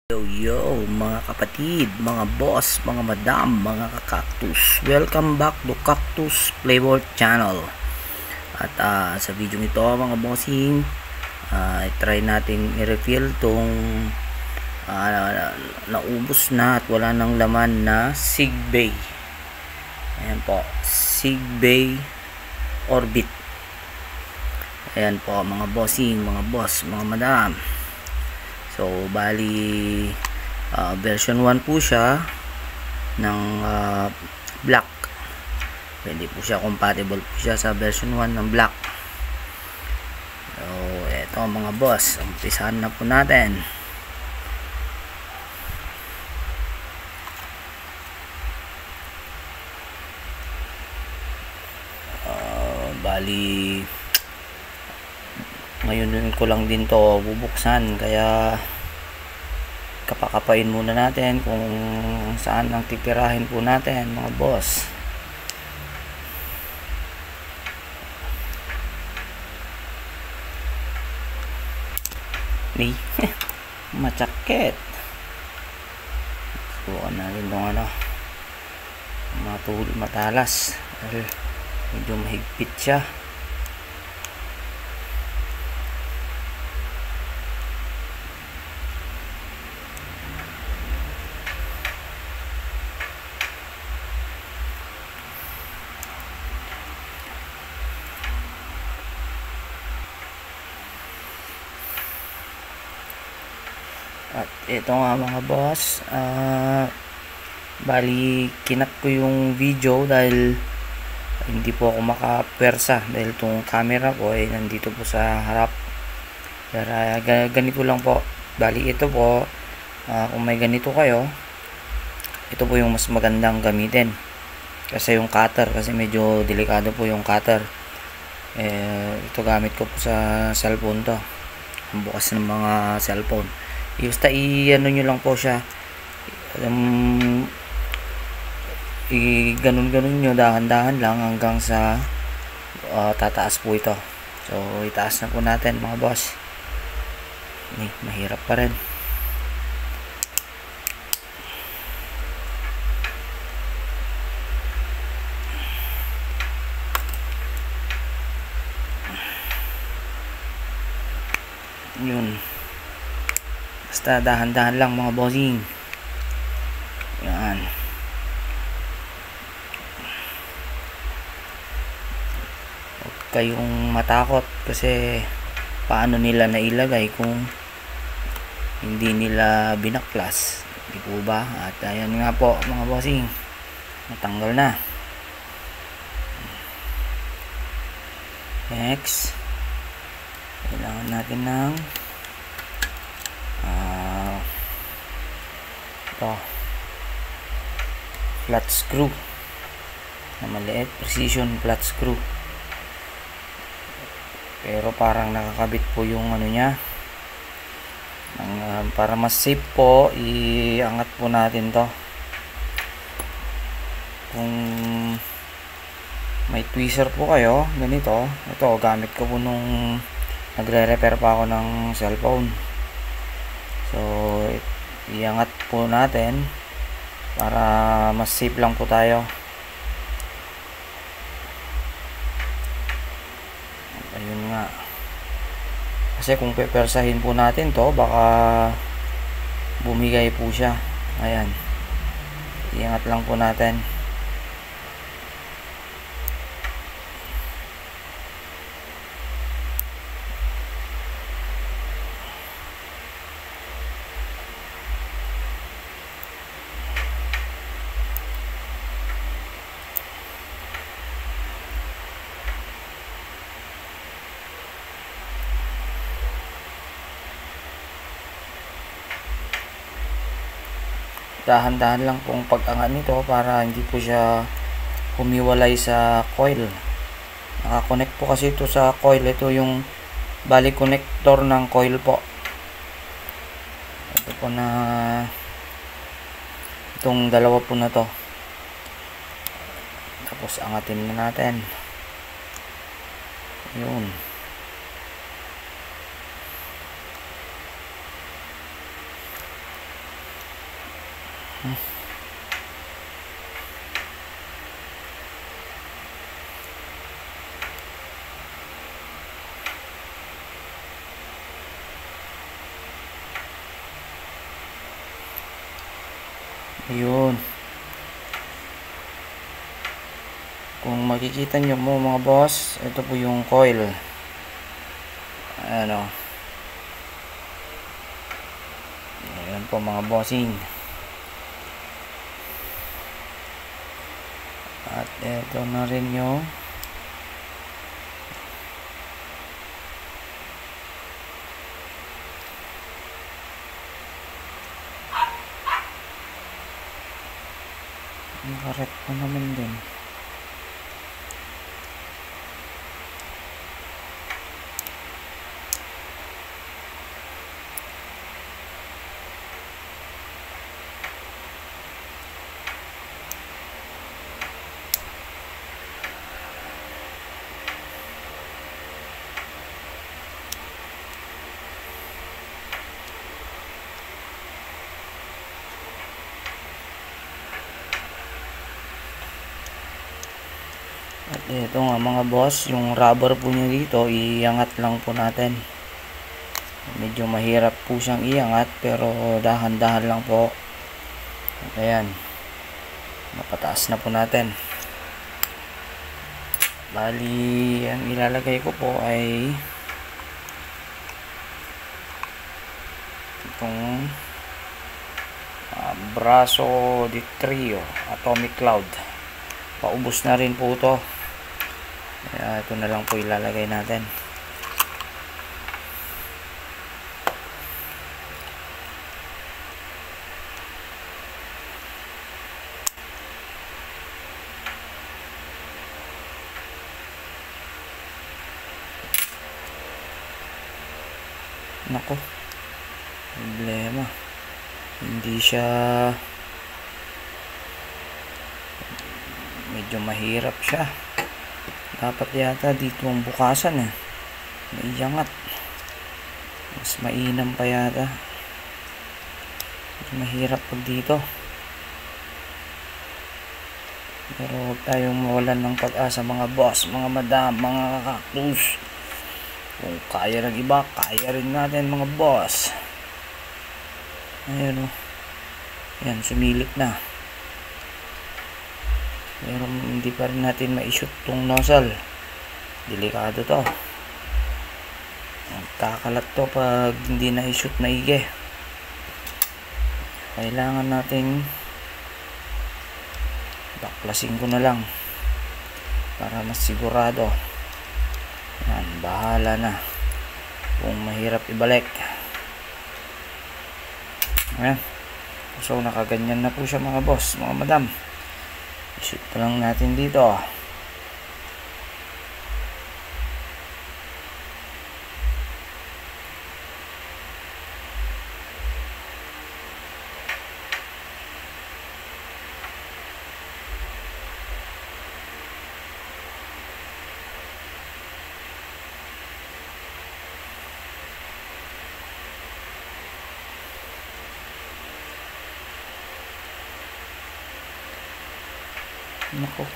Yo yo mga kapatid, mga boss, mga madam, mga kakaktus, welcome back to Cactus Flavor Channel. At sa video ito mga bossing, try natin i-refill tong naubos na at wala nang laman na Sigbay. Ayan po, Sigbay Orbit. Ayan po mga bossing, mga boss, mga madam. So bali version 1 po siya ng black. Pwede po siya, compatible po siya sa version 1 ng black. So eto mga boss, umpisahan na po natin. Bali ngayon ko lang din to bubuksan, kaya kapakapain muna natin kung saan ang titirahin po natin mga boss. Ni matsakit. Subukan natin itong matalas. Medyo mahigpit siya. At ito nga mga boss, bali kinat ko yung video dahil hindi po ako makapersa dahil itong camera ko ay nandito po sa harap. Pero ganito lang po. Bali ito po, kung may ganito kayo, ito po yung mas magandang gamitin kasi yung cutter, kasi medyo delikado po yung cutter. Ito gamit ko po sa cellphone to, ang bukas ng mga cellphone. Basta i-ano nyo lang po siya, i-ganun-ganun nyo, dahan-dahan lang hanggang sa tataas po ito. So itaas na po natin mga boss. Mahirap pa rin. Yun, basta dahan-dahan lang mga bossing. Yan. Huwag kayong matakot kasi paano nila nailagay kung hindi nila binaklas, di po ba? At ayan nga po mga bossing, natanggal na. Next, kailangan natin ng flat screw na maliit, precision flat screw, pero parang nakakabit po yung ano niya. Para mas safe po, iangat po natin to. Kung may tweezer po kayo ganito, ito gamit ko po nung nagre-repair pa ako ng cellphone. So iangat po natin para mas safe lang po tayo. Ayun nga, kasi kung pepersahin po natin to, baka bumigay po siya. Ayan, iangat lang po natin. Dahan-dahan lang pong pag-angat nito para hindi po siya humiwalay sa coil. Nakakonect po kasi ito sa coil. Ito yung bali connector ng coil po. Ito po na, itong dalawa po na to. Tapos angatin na natin. Yun. Ayun. Kung makikita nyo mo mga boss, ito po yung coil. Ano. Ayan po mga bossing. At ito na rin yung nakaret pa naman din. At ito nga mga boss, yung rubber po nyo dito, iangat lang po natin. Medyo mahirap po siyang iangat, pero dahan-dahan lang po. At ayan, napataas na po natin. Bali, ang ilalagay ko po ay itong Braso di Trio Atomic Cloud. Paubos na rin po ito. Kaya ito na lang po ilalagay natin. Nako, problema. Hindi siya, medyo mahirap siya. Dapat yata dito ang bukasan maiangat. Mas mainam pa yata. Mahirap pag dito. Pero huwag tayong mawalan ng pag-asa mga boss, mga madam, mga kakaktus. Kung kaya ng iba, kaya rin natin mga boss. Ayan o. Ayan, sumilip na. Pero hindi pa rin natin ma-shoot tong nozzle. Delikado to. Kakalat to pag hindi na i-shoot maigi. Kailangan nating baklasin ko na lang para mas sigurado. Yan, bahala na kung mahirap ibalik. Ayan. So nakaganyan na po siya mga boss, mga madam. I-shoot pa lang natin dito. Nako.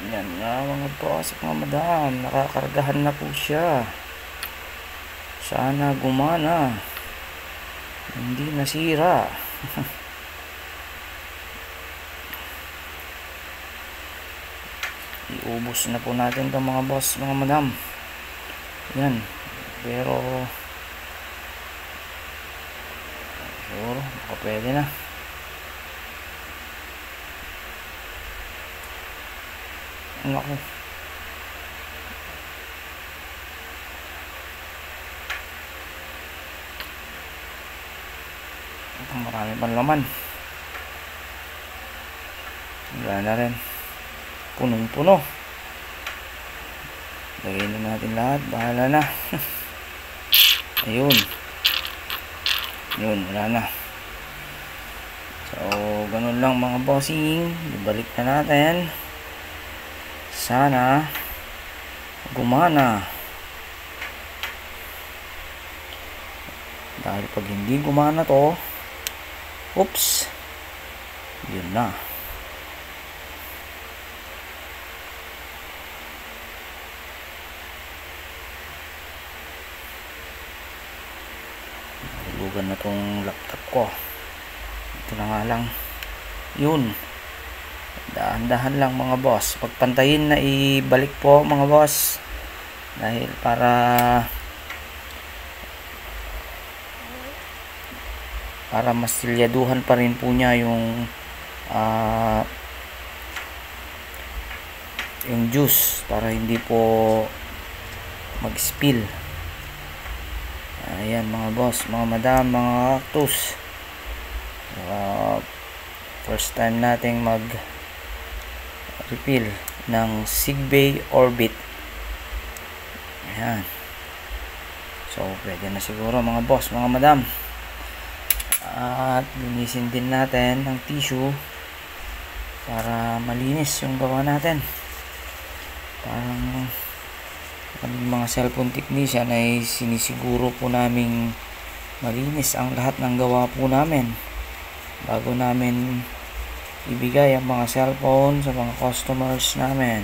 Yan nga mga boss, mga madam, nakakargahan na po siya. Sana gumana, hindi nasira. Iubos na po natin itong mga boss, mga madam. Yan, pero siguro baka pwede na. Naku, marami pang laman. Wala na rin, punong-puno. Lagay na natin lahat, bahala na. Ayun, yun, wala na. So ganun lang mga bossing, ibalik na natin. Sana gumana, dahil pag hindi gumana to, oops, yun na. Nahulugan na tong laptop ko. Ito na nga lang, yun, dahan-dahan lang mga boss. Pagpantayin na ibalik po mga boss, dahil para mas silyaduhan pa rin po niya yung juice, para hindi po mag-spill. Ayan mga boss, mga madam, mga cactus, first time nating mag refill ng Sigbay Orbit. Ayan, so pwede na siguro mga boss, mga madam. At linisin din natin ng tissue para malinis yung gawa natin. Parang kaming mga cellphone technician ay sinisiguro po naming malinis ang lahat ng gawa po namin bago namin ibigay ang mga cellphone sa mga customers namin.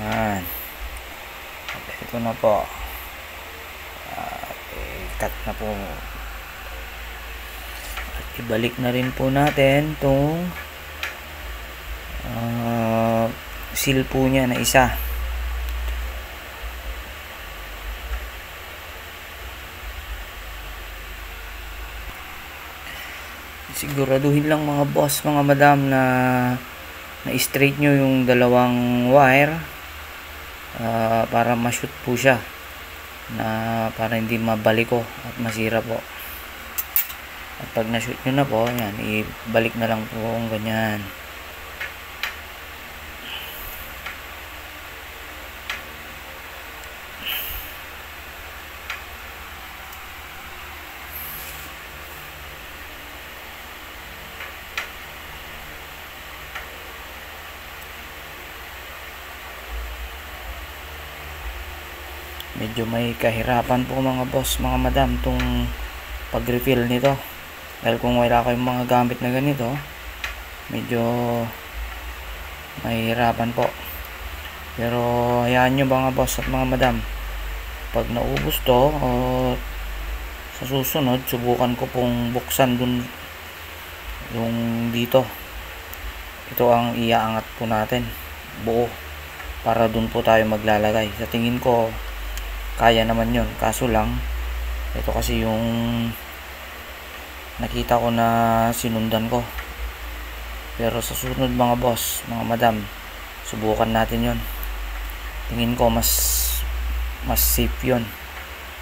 Ayan. At ito na po. Cut na po. At ibalik na rin po natin itong seal po niya na isa. Siguraduhin lang mga boss, mga madam, na straight nyo yung dalawang wire para ma-shoot po siya, na para hindi mabaliko at masira po. At pag na-shoot nyo na po, yan, ibalik na lang po kung ganyan. Medyo may kahirapan po mga boss, mga madam, tong pag-refill nito, dahil kung wala kayong mga gamit na ganito, medyo mahirapan po. Pero hayaan nyo mga boss at mga madam, pag naubos to, sa susunod subukan ko pong buksan dun yung dito. Ito ang iaangat po natin buo para dun po tayo maglalagay. Sa tingin ko kaya naman yun, kaso lang ito kasi yung nakita ko na sinundan ko. Pero sa susunod mga boss, mga madam, subukan natin yun. Tingin ko mas safe yun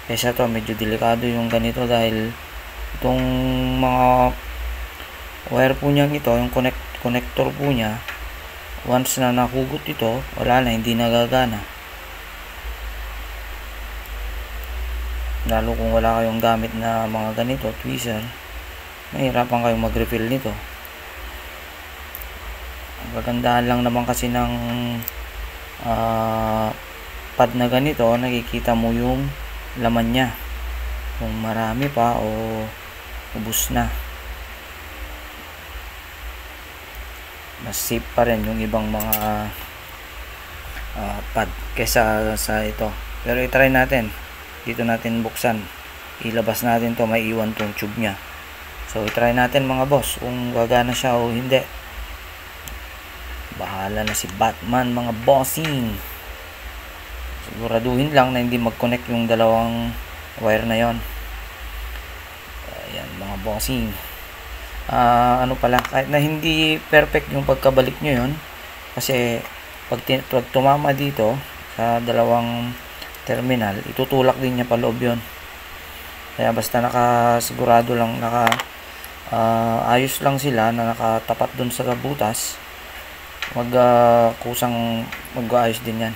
kaysa to. Medyo delikado yung ganito dahil itong mga wire po niya, ito yung connector po niya, once na nakugot ito, wala na, hindi nagagana. Lalo kung wala kayong gamit na mga ganito, tweezer, mahirapan kayong mag-refill nito. Ang kagandahan lang naman kasi ng pad na ganito, nakikita mo yung laman nya, kung marami pa o ubos na. Mas safe pa rin yung ibang mga pad kesa sa ito. Pero i-try natin. Dito natin buksan, ilabas natin to, may iwan tong tube nya. So i-try natin mga boss kung gagana siya o hindi. Bahala na si Batman mga bossing. Siguraduhin lang na hindi mag-connect yung dalawang wire na yon. Ayan mga bossing. Ano pala, kahit na hindi perfect yung pagkabalik nyo yon, kasi pag tumama dito sa dalawang terminal, itutulak din niya pa loob yun. Kaya basta nakasigurado lang, ayos lang sila na nakatapat dun sa butas, kusang mag-aayos din yan.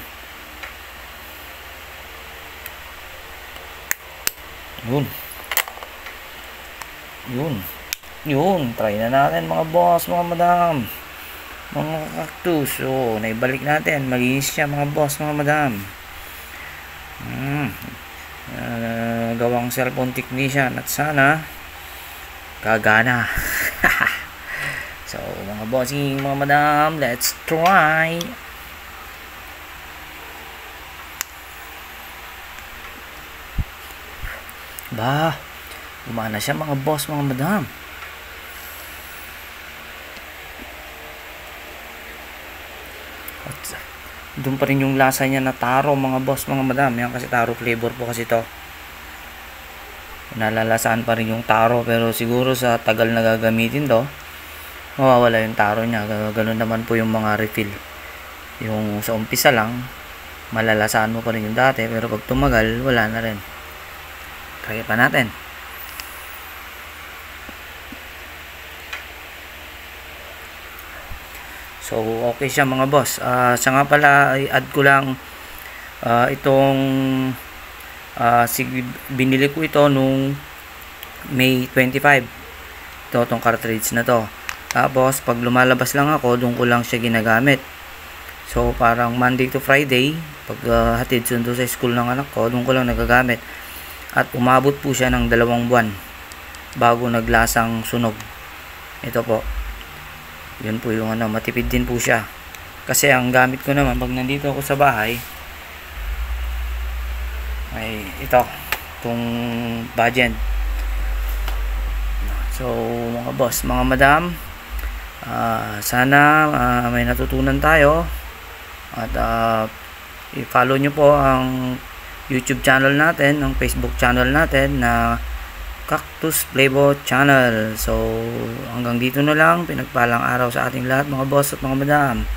Yun Yun, try na natin mga boss, mga madam. Mga cactus. So, naibalik natin. Malinis siya mga boss, mga madam. Gawang cellphone technician at sana gagana. So, mga bossing, mga madam, let's try. Ba, umana siya mga boss, mga madam. At doon pa rin yung lasa niya na taro mga boss, mga madam. Yan kasi taro flavor po kasi to. Nalalasaan pa rin yung taro, pero siguro sa tagal na gagamitin to, mawawala yung taro niya. Ganun naman po yung mga refill. Yung sa umpisa lang, malalasaan mo pa rin yung dati, pero pag tumagal, wala na rin. Try pa natin. So, okay siya mga boss. Siya nga pala, i-add ko lang itong binili ko ito nung May 25. Itong cartridge na to. Tapos, pag lumalabas lang ako, doon ko lang siya ginagamit. So, parang Monday to Friday, pag hatid sundo sa school ng anak ko, doon ko lang nagagamit. At umabot po siya ng 2 buwan bago naglasang sunog. Ito po. Yun po yung matipid din po siya. Kasi ang gamit ko naman, pag nandito ako sa bahay, ay ito. Itong budget. So, mga boss, mga madam, sana may natutunan tayo. At i-follow nyo po ang YouTube channel natin, ang Facebook channel natin na Cactus Flavor Channel. So, hanggang dito na lang. Pinagpalang araw sa ating lahat mga boss at mga madam.